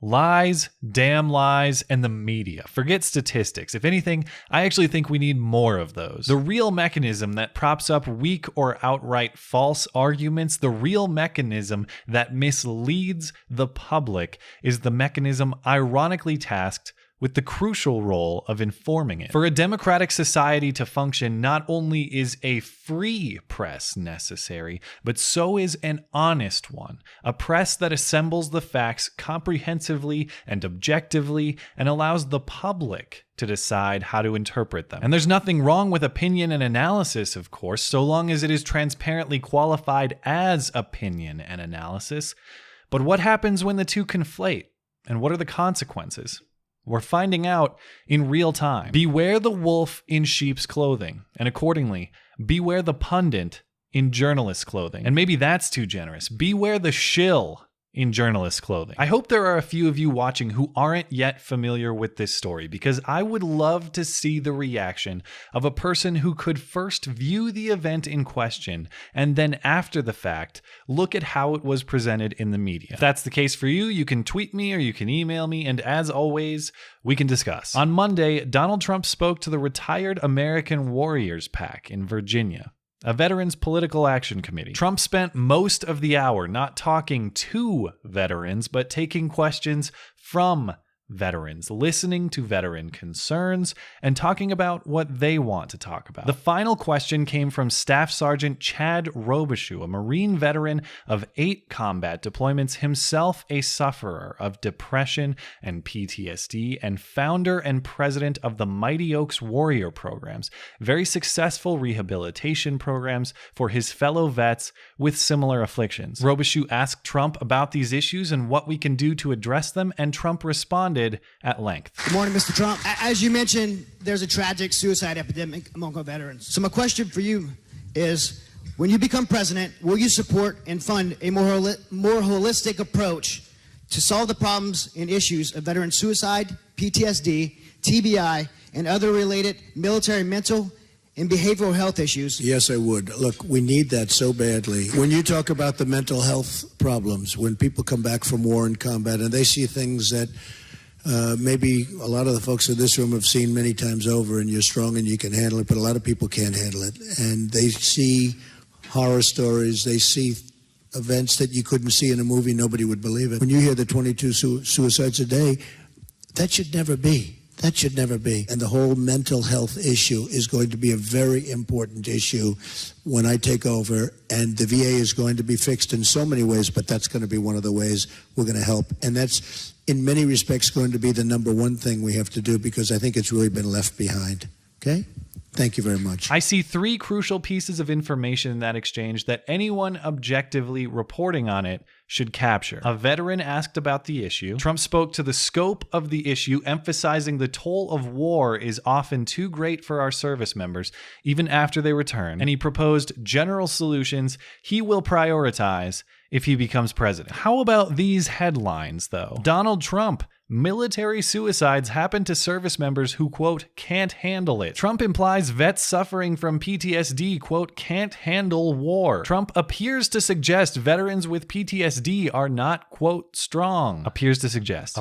Lies, damn lies, and the media. Forget statistics. If anything, I actually think we need more of those. The real mechanism that props up weak or outright false arguments, the real mechanism that misleads the public, is the mechanism ironically tasked with the crucial role of informing it. For a democratic society to function, not only is a free press necessary, but so is an honest one. A press that assembles the facts comprehensively and objectively and allows the public to decide how to interpret them. And there's nothing wrong with opinion and analysis, of course, so long as it is transparently qualified as opinion and analysis. But what happens when the two conflate? And what are the consequences? We're finding out in real time. Beware the wolf in sheep's clothing, and accordingly, beware the pundit in journalist's clothing. And maybe that's too generous. Beware the shill in journalist's clothing. I hope there are a few of you watching who aren't yet familiar with this story, because I would love to see the reaction of a person who could first view the event in question and then after the fact, look at how it was presented in the media. If that's the case for you, you can tweet me or you can email me, and as always, we can discuss. On Monday, Donald Trump spoke to the Retired American Warriors PAC in Virginia, a veterans political action committee. Trump spent most of the hour not talking to veterans, but taking questions from veterans, listening to veteran concerns, and talking about what they want to talk about. The final question came from Staff Sergeant Chad Robichaux, a Marine veteran of 8 combat deployments, himself a sufferer of depression and PTSD, and founder and president of the Mighty Oaks Warrior programs, very successful rehabilitation programs for his fellow vets with similar afflictions. Robichaux asked Trump about these issues and what we can do to address them, and Trump responded at length. Good morning, Mr. Trump. As you mentioned, there's a tragic suicide epidemic among our veterans. So my question for you is, when you become president, will you support and fund a more holistic approach to solve the problems and issues of veteran suicide, PTSD, TBI, and other related military mental and behavioral health issues? Yes, I would. Look, we need that so badly. When you talk about the mental health problems, when people come back from war and combat and they see things that maybe a lot of the folks in this room have seen many times over, and you're strong and you can handle it, but a lot of people can't handle it. And they see horror stories, they see events that you couldn't see in a movie, nobody would believe it. When you hear the 22 suicides a day, that should never be. That should never be. And the whole mental health issue is going to be a very important issue when I take over. And the VA is going to be fixed in so many ways, but that's going to be one of the ways we're going to help. And that's, in many respects, going to be the number one thing we have to do, because I think it's really been left behind. Okay? Thank you very much. I see 3 crucial pieces of information in that exchange that anyone objectively reporting on it should capture. A veteran asked about the issue. Trump spoke to the scope of the issue, emphasizing the toll of war is often too great for our service members, even after they return. And he proposed general solutions he will prioritize if he becomes president. How about these headlines, though? Donald Trump: military suicides happen to service members who, quote, can't handle it. Trump implies vets suffering from PTSD, quote, can't handle war. Trump appears to suggest veterans with PTSD are not, quote, strong. Appears to suggest.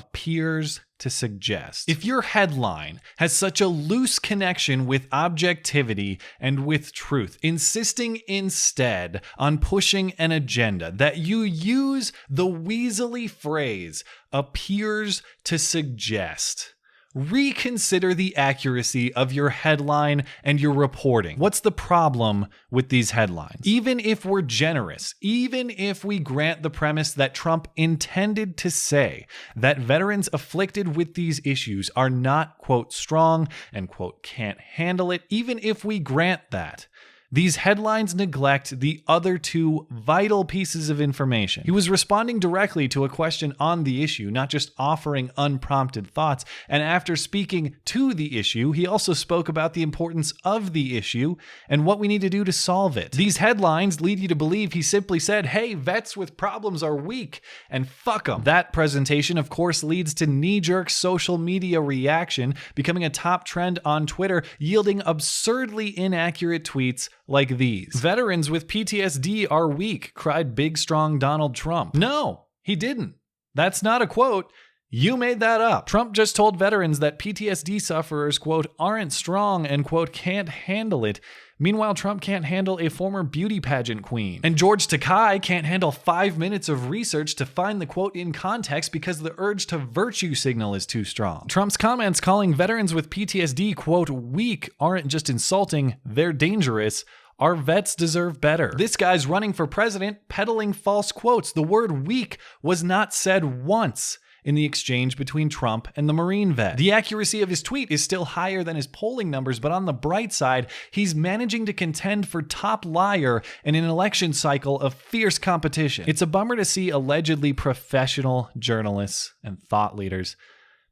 If your headline has such a loose connection with objectivity and with truth, insisting instead on pushing an agenda, that you use the weaselly phrase appears to suggest, reconsider the accuracy of your headline and your reporting. What's the problem with these headlines? Even if we're generous, even if we grant the premise that Trump intended to say that veterans afflicted with these issues are not, quote, strong and, quote, can't handle it, even if we grant that, these headlines neglect the other 2 vital pieces of information. He was responding directly to a question on the issue, not just offering unprompted thoughts. And after speaking to the issue, he also spoke about the importance of the issue and what we need to do to solve it. These headlines lead you to believe he simply said, hey, vets with problems are weak and fuck them. That presentation, of course, leads to knee-jerk social media reaction, becoming a top trend on Twitter, yielding absurdly inaccurate tweets like these. Veterans with PTSD are weak, cried big, strong Donald Trump. No, he didn't. That's not a quote. You made that up. Trump just told veterans that PTSD sufferers, quote, aren't strong and, quote, can't handle it. Meanwhile, Trump can't handle a former beauty pageant queen. And George Takei can't handle 5 minutes of research to find the quote in context because the urge to virtue signal is too strong. Trump's comments calling veterans with PTSD, quote, weak aren't just insulting, they're dangerous. Our vets deserve better. This guy's running for president peddling false quotes. The word weak was not said once in the exchange between Trump and the Marine vet. The accuracy of his tweet is still higher than his polling numbers, but on the bright side, he's managing to contend for top liar in an election cycle of fierce competition. It's a bummer to see allegedly professional journalists and thought leaders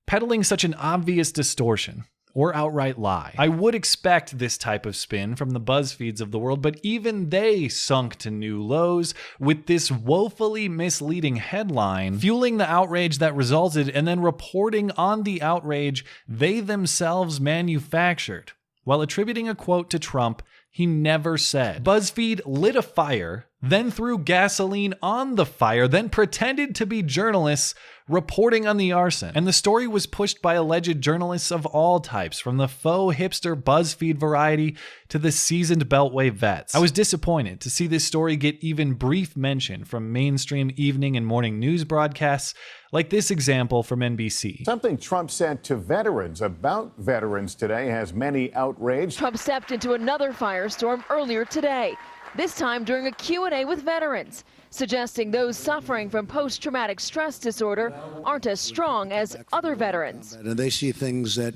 peddling such an obvious distortion or outright lie. I would expect this type of spin from the BuzzFeeds of the world, but even they sunk to new lows with this woefully misleading headline, fueling the outrage that resulted and then reporting on the outrage they themselves manufactured, while attributing a quote to Trump he never said. BuzzFeed lit a fire, then threw gasoline on the fire, then pretended to be journalists reporting on the arson. And the story was pushed by alleged journalists of all types, from the faux hipster BuzzFeed variety to the seasoned Beltway vets. I was disappointed to see this story get even brief mention from mainstream evening and morning news broadcasts, like this example from NBC. Something Trump said to veterans about veterans today has many outraged. Trump stepped into another firestorm earlier today, this time during a Q&A with veterans, suggesting those suffering from post-traumatic stress disorder aren't as strong as other veterans. And they see things that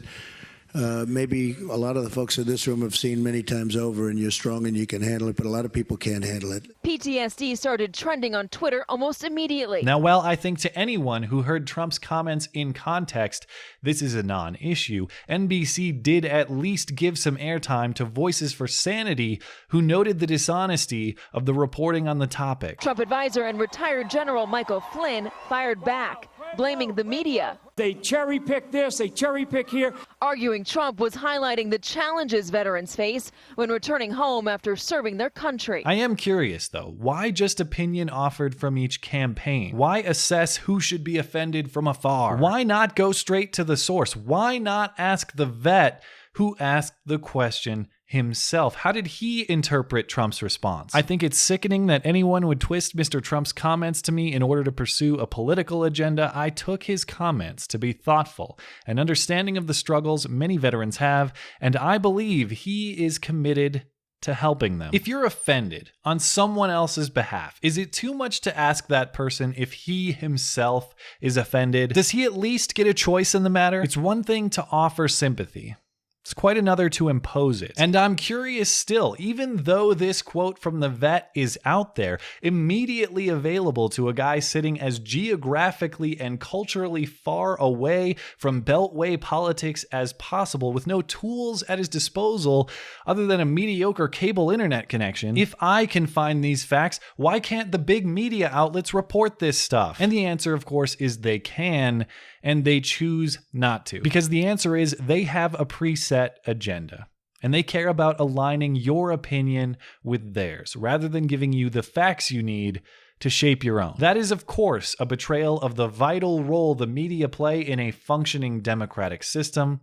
maybe a lot of the folks in this room have seen many times over, and you're strong and you can handle it, but a lot of people can't handle it. PTSD started trending on Twitter almost immediately. Now, while I think to anyone who heard Trump's comments in context, this is a non-issue, NBC did at least give some airtime to Voices for Sanity, who noted the dishonesty of the reporting on the topic. Trump advisor and retired General Michael Flynn fired back, blaming the media. They cherry pick this, they cherry pick here. Arguing Trump was highlighting the challenges veterans face when returning home after serving their country. I am curious, though, why just opinion offered from each campaign? Why assess who should be offended from afar? Why not go straight to the source? Why not ask the vet who asked the question himself? How did he interpret Trump's response? I think it's sickening that anyone would twist Mr. Trump's comments to me in order to pursue a political agenda. I took his comments to be thoughtful and understanding of the struggles many veterans have, and I believe he is committed to helping them. If you're offended on someone else's behalf, is it too much to ask that person if he himself is offended? Does he at least get a choice in the matter? It's one thing to offer sympathy. It's quite another to impose it. And I'm curious still, even though this quote from the vet is out there, immediately available to a guy sitting as geographically and culturally far away from Beltway politics as possible, with no tools at his disposal other than a mediocre cable internet connection, if I can find these facts, why can't the big media outlets report this stuff? And the answer, of course, is they can, and they choose not to. Because the answer is they have a preset agenda, and they care about aligning your opinion with theirs, rather than giving you the facts you need to shape your own. That is, of course, a betrayal of the vital role the media play in a functioning democratic system,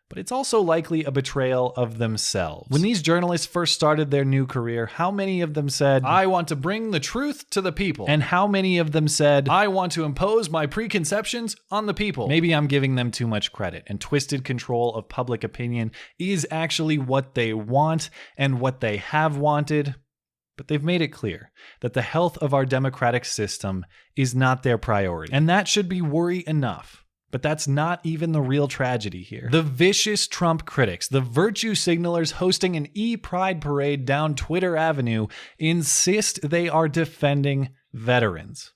but it's also likely a betrayal of themselves. When these journalists first started their new career, how many of them said, I want to bring the truth to the people? And how many of them said, I want to impose my preconceptions on the people? Maybe I'm giving them too much credit, and twisted control of public opinion is actually what they want and what they have wanted. But they've made it clear that the health of our democratic system is not their priority. And that should be worry enough. But that's not even the real tragedy here. The vicious Trump critics, the virtue signalers hosting an e-pride parade down Twitter Avenue, insist they are defending veterans.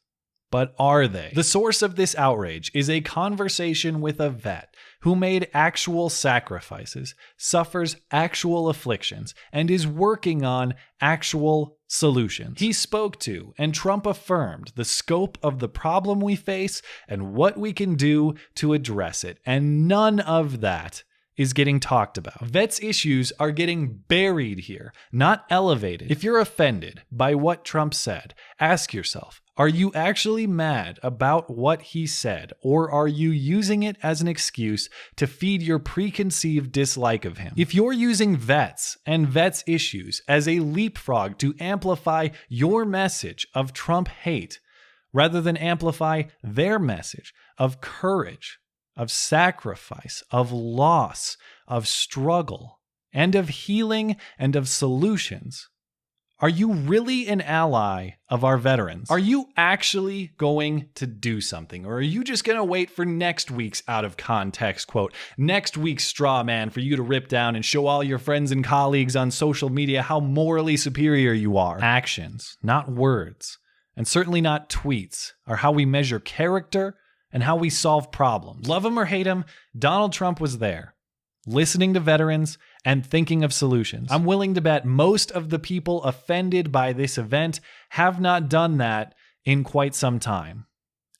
But are they? The source of this outrage is a conversation with a vet who made actual sacrifices, suffers actual afflictions, and is working on actual solutions. He spoke to, and Trump affirmed, the scope of the problem we face and what we can do to address it. And none of that is getting talked about. Vets' issues are getting buried here, not elevated. If you're offended by what Trump said, ask yourself, Are you actually mad about what he said, or are you using it as an excuse to feed your preconceived dislike of him? If you're using vets and vets issues as a leapfrog to amplify your message of Trump hate, rather than amplify their message of courage, of sacrifice, of loss, of struggle, and of healing and of solutions, are you really an ally of our veterans? Are you actually going to do something? Or are you just going to wait for next week's out of context quote, next week's straw man for you to rip down and show all your friends and colleagues on social media how morally superior you are? Actions, not words, and certainly not tweets, are how we measure character and how we solve problems. Love him or hate him, Donald Trump was there, listening to veterans and thinking of solutions. I'm willing to bet most of the people offended by this event have not done that in quite some time,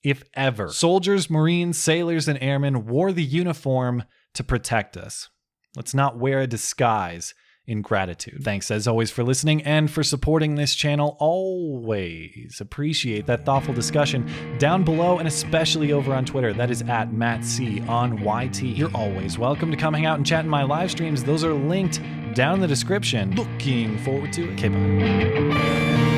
if ever. Soldiers, Marines, sailors, and airmen wore the uniform to protect us. Let's not wear a disguise in gratitude. Thanks as always for listening and for supporting this channel. Always appreciate that thoughtful discussion down below and especially over on Twitter. That is at MattC on YT. You're always welcome to come hang out and chat in my live streams. Those are linked down in the description. Looking forward to it. Okay, bye.